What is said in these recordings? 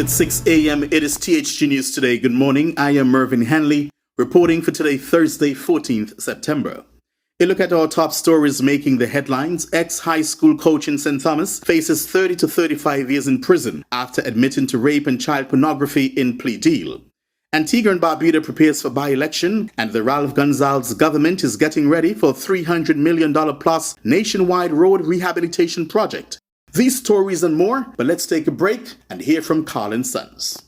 at 6 a.m. It is THG News Today. Good morning. I am Mervyn Hanley, reporting for today, Thursday, 14th September. A look at our top stories making the headlines. Ex-high school coach in St. Thomas faces 30 to 35 years in prison after admitting to rape and child pornography in plea deal. Antigua and Barbuda prepares for by-election, and the Ralph Gonsalves government is getting ready for a $300 million plus nationwide road rehabilitation project. These stories and more, but let's take a break and hear from Carl & Sons.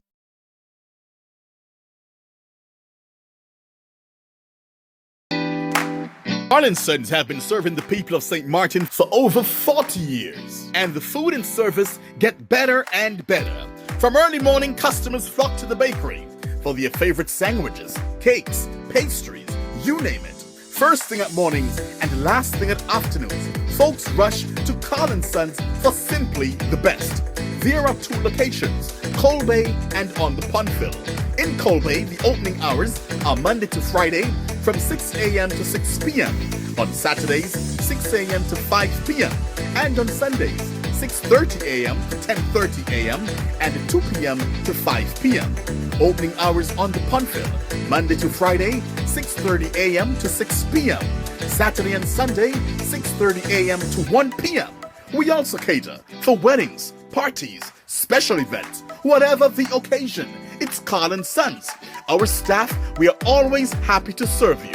Carl & Sons have been serving the people of St. Martin for over 40 years, and the food and service get better and better. From early morning, customers flock to the bakery for their favorite sandwiches, cakes, pastries, you name it. First thing at mornings and last thing at afternoons, folks rush to Carl & Sons for simply the best. There are two locations, Colbay and on the Pontville. In Colbay, the opening hours are Monday to Friday from 6 a.m. to 6 p.m. On Saturdays, 6 a.m. to 5 p.m. And on Sundays, 6:30 a.m. to 10:30 a.m. and 2 p.m. to 5 p.m. Opening hours on the Pontville, Monday to Friday, 6:30 a.m. to 6 p.m. Saturday and Sunday, 6:30 a.m. to 1 p.m. We also cater for weddings, parties, special events, whatever the occasion. It's Carl & Sons. Our staff, we are always happy to serve you.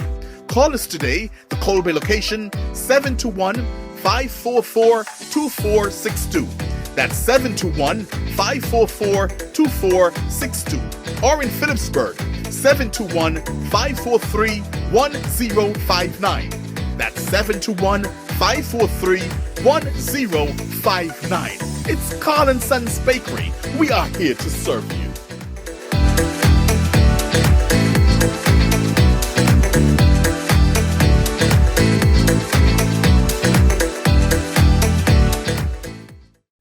Call us today, the Colbay location, 721-544-2462. That's 721-544-2462. Or in Phillipsburg, 721-543-1059. That's 721-543-1059. It's Carl & Sons Bakery. We are here to serve you.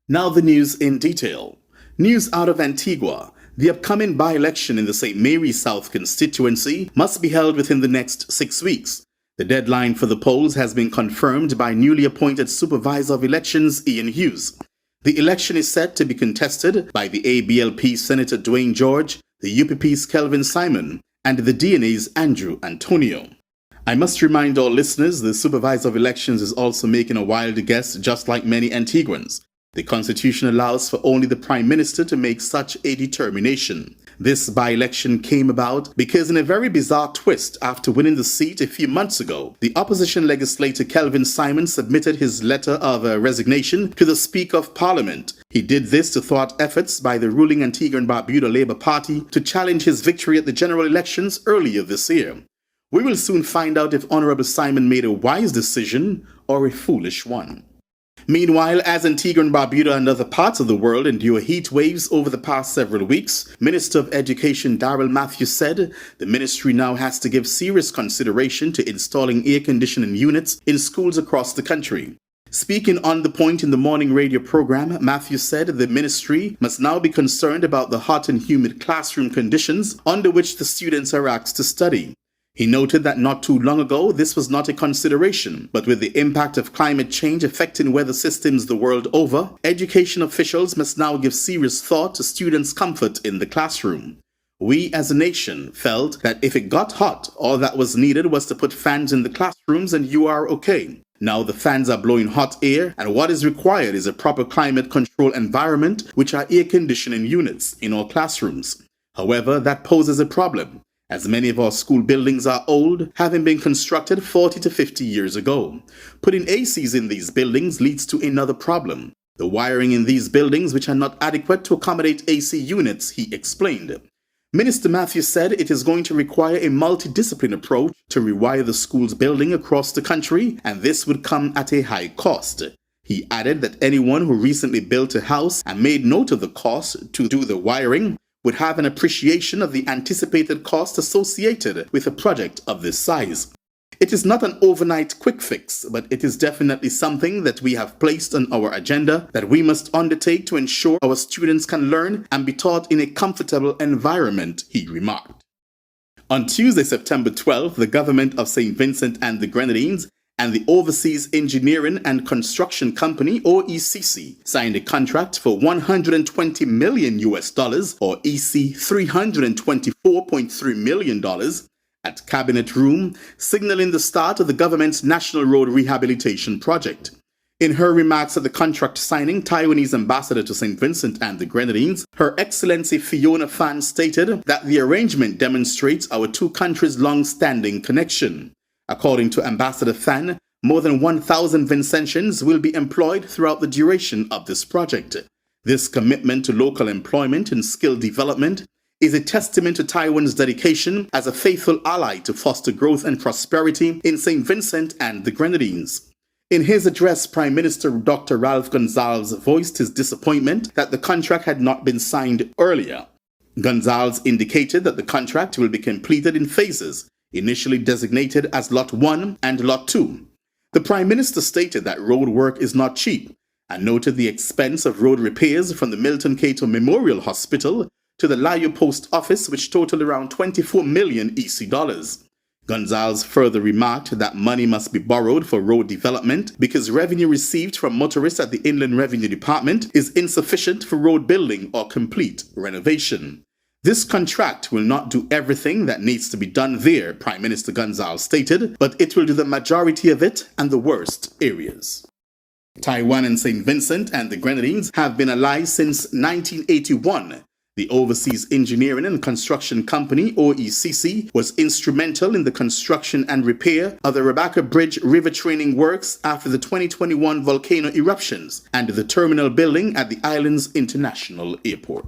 Now the news in detail. News out of Antigua. The upcoming by-election in the St. Mary's South constituency must be held within the next 6 weeks. The deadline for the polls has been confirmed by newly appointed Supervisor of Elections Ian Hughes. The election is set to be contested by the ABLP Senator Dwayne George, the UPP's Kelvin Simon, and the DNA's Andrew Antonio. I must remind all listeners the Supervisor of Elections is also making a wild guess, just like many Antiguans. The Constitution allows for only the Prime Minister to make such a determination. This by-election came about because in a very bizarre twist, after winning the seat a few months ago, the opposition legislator Kelvin Simon submitted his letter of resignation to the Speaker of Parliament. He did this to thwart efforts by the ruling Antigua and Barbuda Labour Party to challenge his victory at the general elections earlier this year. We will soon find out if Honourable Simon made a wise decision or a foolish one. Meanwhile, as Antigua and Barbuda and other parts of the world endure heat waves over the past several weeks, Minister of Education Darrell Matthews said the ministry now has to give serious consideration to installing air conditioning units in schools across the country. Speaking on the point in the morning radio program, Matthews said the ministry must now be concerned about the hot and humid classroom conditions under which the students are asked to study. He noted that not too long ago, this was not a consideration, but with the impact of climate change affecting weather systems the world over, education officials must now give serious thought to students' comfort in the classroom. We as a nation felt that if it got hot, all that was needed was to put fans in the classrooms and you are okay. Now the fans are blowing hot air, and what is required is a proper climate control environment, which are air conditioning units in all classrooms. However, that poses a problem, as many of our school buildings are old, having been constructed 40 to 50 years ago. Putting ACs in these buildings leads to another problem: the wiring in these buildings, which are not adequate to accommodate AC units, he explained. Minister Matthews said it is going to require a multidisciplinary approach to rewire the school's building across the country, and this would come at a high cost. He added that anyone who recently built a house and made note of the cost to do the wiring would have an appreciation of the anticipated cost associated with a project of this size. It is not an overnight quick fix, but it is definitely something that we have placed on our agenda that we must undertake to ensure our students can learn and be taught in a comfortable environment, he remarked. On Tuesday, September 12th, the government of St. Vincent and the Grenadines and the Overseas Engineering and Construction Company, or ECC, signed a contract for $120 million or EC $324.3 million at Cabinet Room, signaling the start of the government's National Road Rehabilitation Project. In her remarks at the contract signing, Taiwanese ambassador to St. Vincent and the Grenadines, Her Excellency Fiona Fan stated that the arrangement demonstrates our two countries' long-standing connection. According to Ambassador Fan, more than 1,000 Vincentians will be employed throughout the duration of this project. This commitment to local employment and skill development is a testament to Taiwan's dedication as a faithful ally to foster growth and prosperity in St. Vincent and the Grenadines. In his address, Prime Minister Dr. Ralph Gonsalves voiced his disappointment that the contract had not been signed earlier. Gonsalves indicated that the contract will be completed in phases, initially designated as Lot 1 and Lot 2. The Prime Minister stated that road work is not cheap and noted the expense of road repairs from the Milton Cato Memorial Hospital to the Layo Post Office, which totaled around 24 million EC dollars. Gonsalves further remarked that money must be borrowed for road development because revenue received from motorists at the Inland Revenue Department is insufficient for road building or complete renovation. This contract will not do everything that needs to be done there, Prime Minister Gonsalves stated, but it will do the majority of it and the worst areas. Taiwan and St. Vincent and the Grenadines have been allies since 1981. The Overseas Engineering and Construction Company, or ECC, was instrumental in the construction and repair of the Rebecca Bridge river training works after the 2021 volcano eruptions and the terminal building at the island's international airport.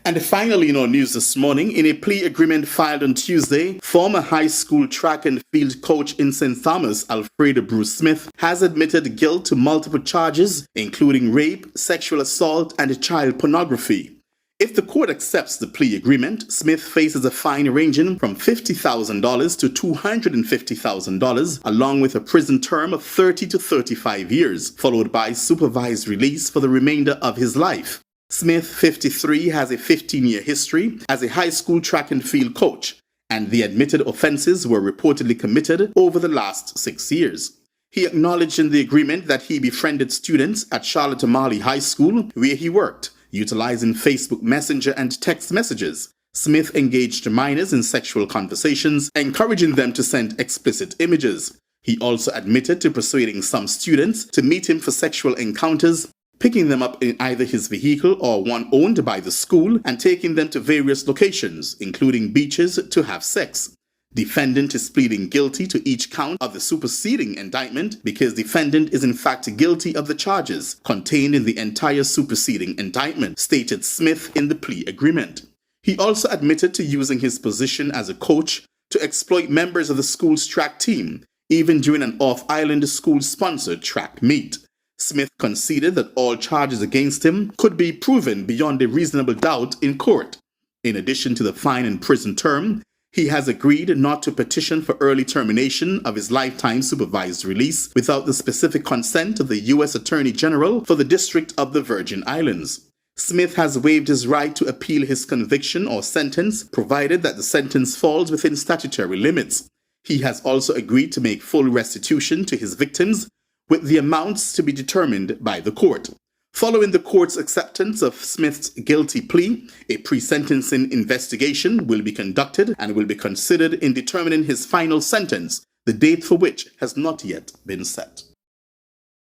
And finally, in our news this morning, in a plea agreement filed on Tuesday, former high school track and field coach in St. Thomas, Alfredo Bruce Smith, has admitted guilt to multiple charges, including rape, sexual assault, and child pornography. If the court accepts the plea agreement, Smith faces a fine ranging from $50,000 to $250,000, along with a prison term of 30 to 35 years, followed by supervised release for the remainder of his life. Smith, 53, has a 15-year history as a high school track and field coach, and the admitted offenses were reportedly committed over the last 6 years. He acknowledged in the agreement that he befriended students at Charlotte Amalie High School, where he worked, utilizing Facebook Messenger and text messages. Smith engaged minors in sexual conversations, encouraging them to send explicit images. He also admitted to persuading some students to meet him for sexual encounters, picking them up in either his vehicle or one owned by the school and taking them to various locations, including beaches, to have sex. Defendant is pleading guilty to each count of the superseding indictment because defendant is in fact guilty of the charges contained in the entire superseding indictment, stated Smith in the plea agreement. He also admitted to using his position as a coach to exploit members of the school's track team, even during an off-island school-sponsored track meet. Smith conceded that all charges against him could be proven beyond a reasonable doubt in court. In addition to the fine and prison term, he has agreed not to petition for early termination of his lifetime supervised release without the specific consent of the U.S. Attorney General for the District of the Virgin Islands. Smith has waived his right to appeal his conviction or sentence, provided that the sentence falls within statutory limits. He has also agreed to make full restitution to his victims, with the amounts to be determined by the court. Following the court's acceptance of Smith's guilty plea, a pre-sentencing investigation will be conducted and will be considered in determining his final sentence, the date for which has not yet been set.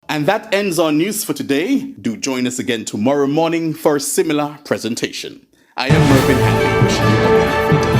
And that ends our news for today. Do join us again tomorrow morning for a similar presentation. I am Mervyn Hanley, wishing you a wonderful day.